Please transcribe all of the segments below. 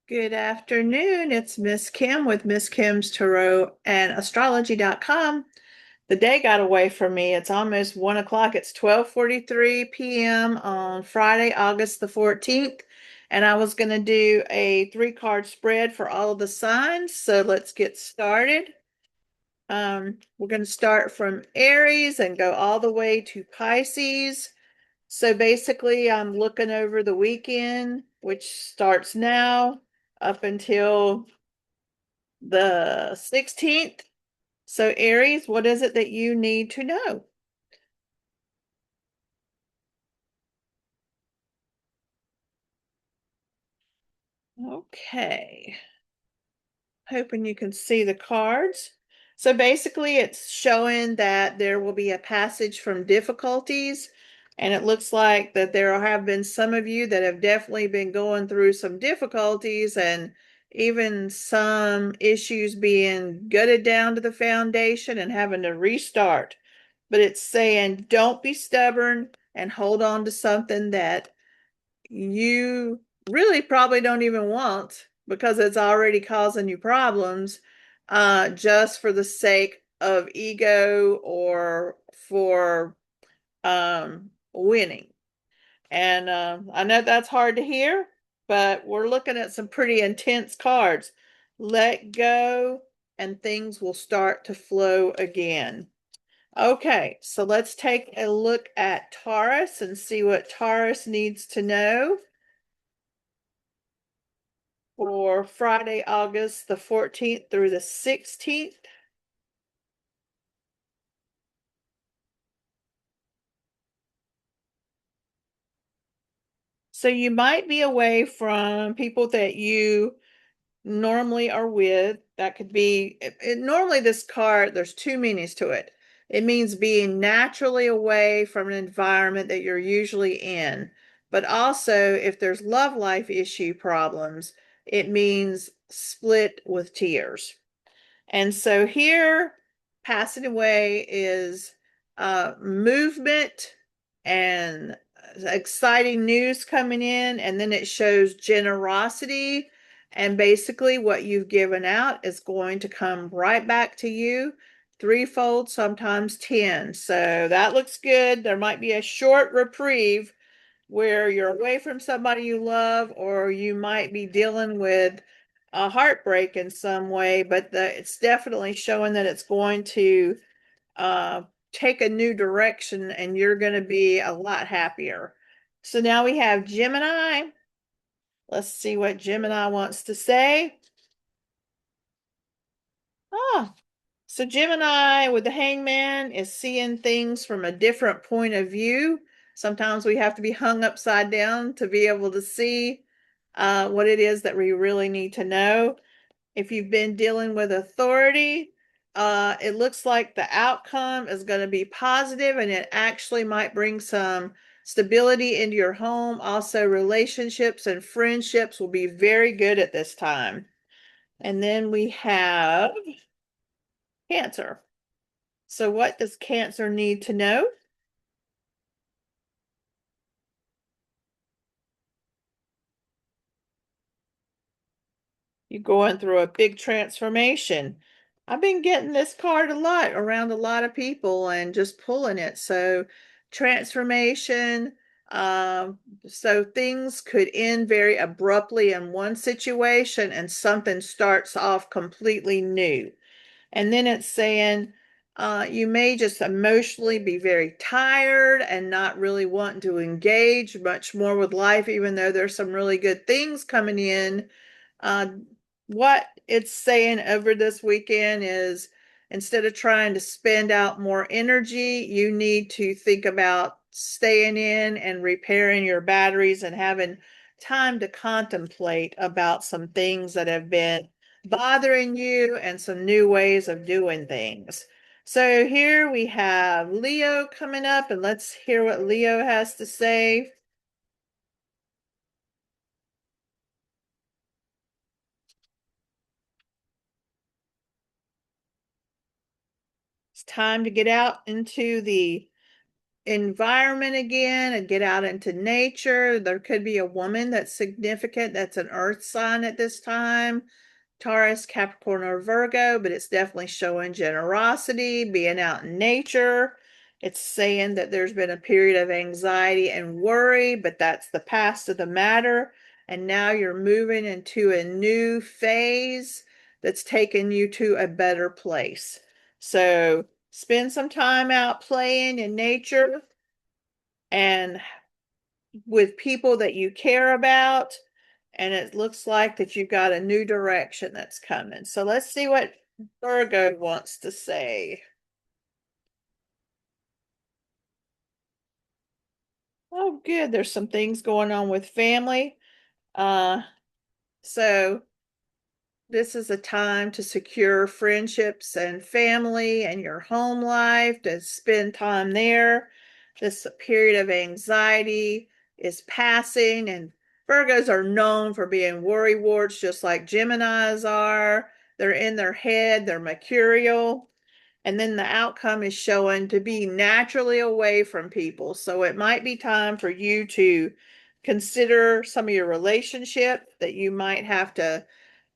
Good afternoon. It's Miss Kim with Miss Kim's Tarot and Astrology.com. The day got away from me. It's almost 1 o'clock. It's 12:43 p.m. on Friday, August the 14th. And I was going to do a three-card spread for all of the signs. So let's get started. We're going to start from Aries and go all the way to Pisces. So basically, I'm looking over the weekend, which starts now up until the 16th. So, Aries, what is it that you need to know? Okay, hoping you can see the cards. So basically, it's showing that there will be a passage from difficulties, and it looks like that there have been some of you that have definitely been going through some difficulties and even some issues being gutted down to the foundation and having to restart. But it's saying don't be stubborn and hold on to something that you really probably don't even want because it's already causing you problems, just for the sake of ego or for winning. And I know that's hard to hear, but we're looking at some pretty intense cards. Let go and things will start to flow again. Okay, so let's take a look at Taurus and see what Taurus needs to know for Friday, August the 14th through the 16th. So you might be away from people that you normally are with. That could be normally this card, there's two meanings to it. It means being naturally away from an environment that you're usually in. But also, if there's love life issue problems, it means split with tears. And so here, passing away is movement and exciting news coming in, and then it shows generosity. And basically, what you've given out is going to come right back to you threefold, sometimes 10. So that looks good. There might be a short reprieve where you're away from somebody you love, or you might be dealing with a heartbreak in some way, but it's definitely showing that it's going to uh, take a new direction and you're going to be a lot happier. So now we have Gemini. Let's see what Gemini wants to say. Ah, so Gemini with the hangman is seeing things from a different point of view. Sometimes we have to be hung upside down to be able to see what it is that we really need to know. If you've been dealing with authority, it looks like the outcome is going to be positive and it actually might bring some stability into your home. Also, relationships and friendships will be very good at this time. And then we have Cancer. So, what does Cancer need to know? You're going through a big transformation. I've been getting this card a lot around a lot of people and just pulling it. So, transformation. So things could end very abruptly in one situation and something starts off completely new. And then it's saying you may just emotionally be very tired and not really wanting to engage much more with life, even though there's some really good things coming in. uh, what it's saying over this weekend is instead of trying to spend out more energy, you need to think about staying in and repairing your batteries and having time to contemplate about some things that have been bothering you and some new ways of doing things. So here we have Leo coming up, and let's hear what Leo has to say. It's time to get out into the environment again and get out into nature. There could be a woman that's significant, that's an earth sign at this time. Taurus, Capricorn, or Virgo, but it's definitely showing generosity, being out in nature. It's saying that there's been a period of anxiety and worry, but that's the past of the matter. And now you're moving into a new phase that's taking you to a better place. So spend some time out playing in nature and with people that you care about, and it looks like that you've got a new direction that's coming. So let's see what Virgo wants to say. Oh, good. There's some things going on with family. Uh, so this is a time to secure friendships and family and your home life, to spend time there. This period of anxiety is passing, and Virgos are known for being worry warts, just like Geminis are. They're in their head, they're mercurial. And then the outcome is showing to be naturally away from people. So it might be time for you to consider some of your relationship that you might have to,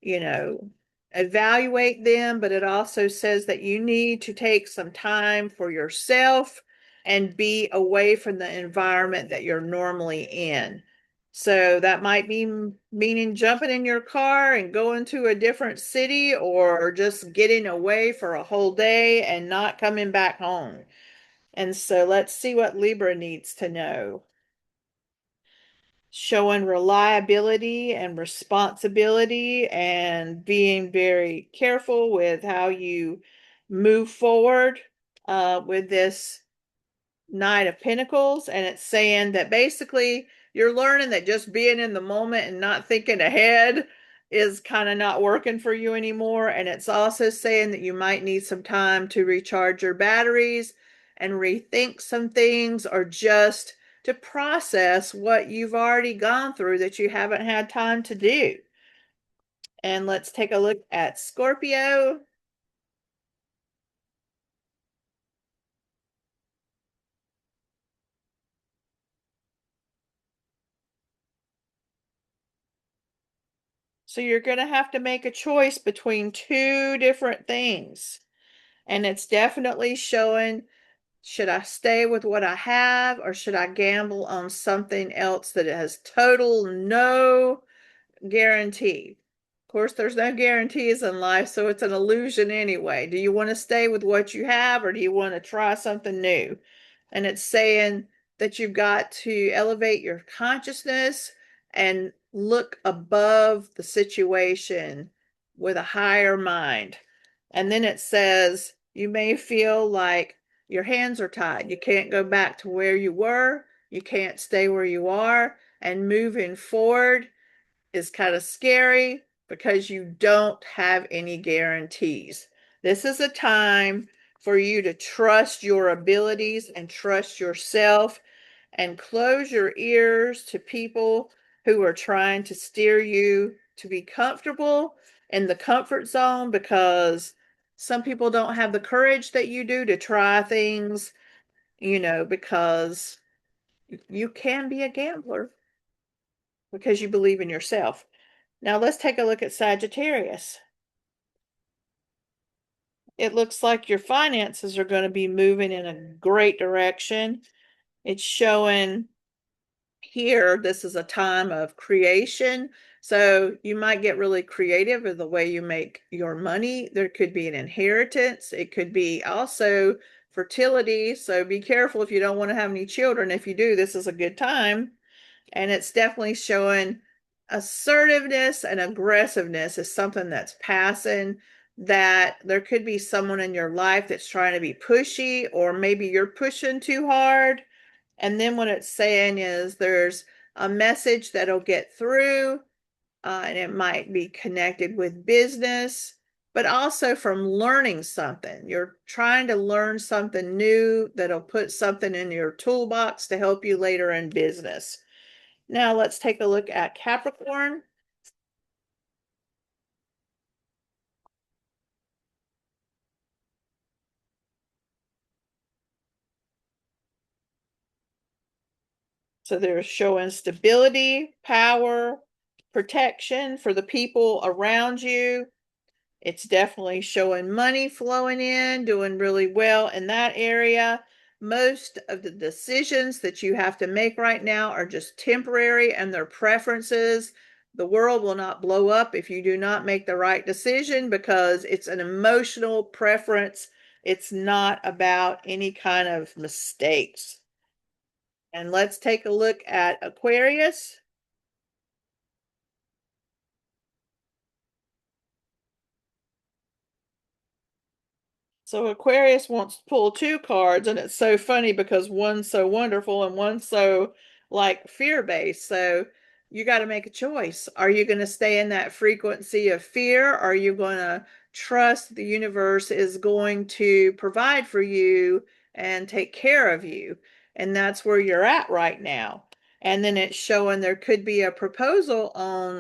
you know, evaluate them, but it also says that you need to take some time for yourself and be away from the environment that you're normally in. So that might be meaning jumping in your car and going to a different city, or just getting away for a whole day and not coming back home. And so let's see what Libra needs to know. Showing reliability and responsibility and being very careful with how you move forward with this Knight of Pentacles. And it's saying that basically you're learning that just being in the moment and not thinking ahead is kind of not working for you anymore. And it's also saying that you might need some time to recharge your batteries and rethink some things, or just to process what you've already gone through that you haven't had time to do. And let's take a look at Scorpio. So you're going to have to make a choice between two different things. And it's definitely showing, should I stay with what I have, or should I gamble on something else that has total no guarantee? Of course, there's no guarantees in life, so it's an illusion anyway. Do you want to stay with what you have, or do you want to try something new? And it's saying that you've got to elevate your consciousness and look above the situation with a higher mind. And then it says you may feel like your hands are tied. You can't go back to where you were. You can't stay where you are. And moving forward is kind of scary because you don't have any guarantees. This is a time for you to trust your abilities and trust yourself, and close your ears to people who are trying to steer you to be comfortable in the comfort zone, because some people don't have the courage that you do to try things, because you can be a gambler because you believe in yourself. Now let's take a look at Sagittarius. It looks like your finances are going to be moving in a great direction. It's showing here, this is a time of creation. So you might get really creative with the way you make your money. There could be an inheritance. It could be also fertility. So be careful if you don't want to have any children. If you do, this is a good time. And it's definitely showing assertiveness and aggressiveness is something that's passing, that there could be someone in your life that's trying to be pushy, or maybe you're pushing too hard. And then what it's saying is there's a message that'll get through, and it might be connected with business, but also from learning something. You're trying to learn something new that'll put something in your toolbox to help you later in business. Now let's take a look at Capricorn. So they're showing stability, power, protection for the people around you. It's definitely showing money flowing in, doing really well in that area. Most of the decisions that you have to make right now are just temporary and their preferences. The world will not blow up if you do not make the right decision because it's an emotional preference. It's not about any kind of mistakes. And let's take a look at Aquarius. So Aquarius wants to pull two cards, and it's so funny because one's so wonderful and one's so like fear-based. So you got to make a choice. Are you going to stay in that frequency of fear? Or are you going to trust the universe is going to provide for you and take care of you? And that's where you're at right now. And then it's showing there could be a proposal on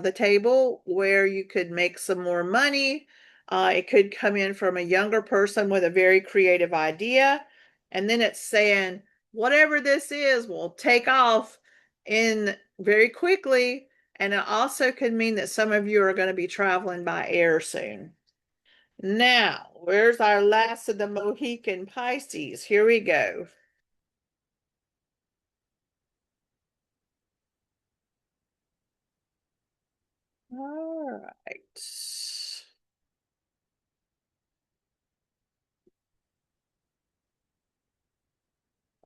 the table where you could make some more money. It could come in from a younger person with a very creative idea. And then it's saying, whatever this is will take off in very quickly. And it also could mean that some of you are going to be traveling by air soon. Now, where's our last of the Mohican Pisces? Here we go. All right.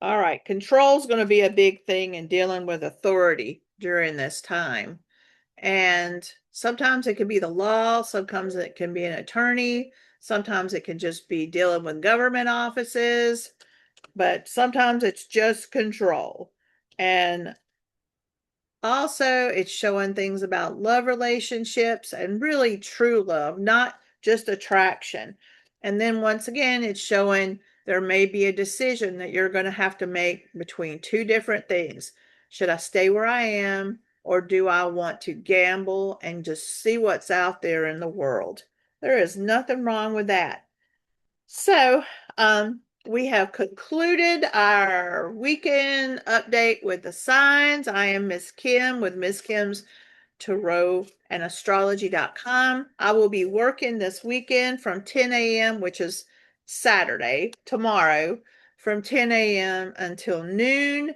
All right. Control is going to be a big thing in dealing with authority during this time. And sometimes it can be the law, sometimes it can be an attorney, sometimes it can just be dealing with government offices, but sometimes it's just control. And also, it's showing things about love relationships and really true love, not just attraction. And then once again, it's showing there may be a decision that you're going to have to make between two different things. Should I stay where I am, or do I want to gamble and just see what's out there in the world? There is nothing wrong with that. So, we have concluded our weekend update with the signs. I am Miss Kim with Miss Kim's Tarot and Astrology.com. I will be working this weekend from 10 a.m., which is Saturday, tomorrow, from 10 a.m. until noon.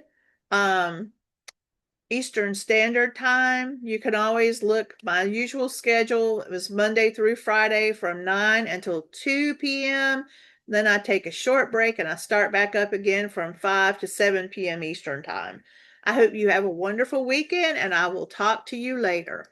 Eastern Standard Time. You can always look. My usual schedule it was Monday through Friday from 9 until 2 p.m. Then I take a short break and I start back up again from 5 to 7 p.m. Eastern Time. I hope you have a wonderful weekend and I will talk to you later.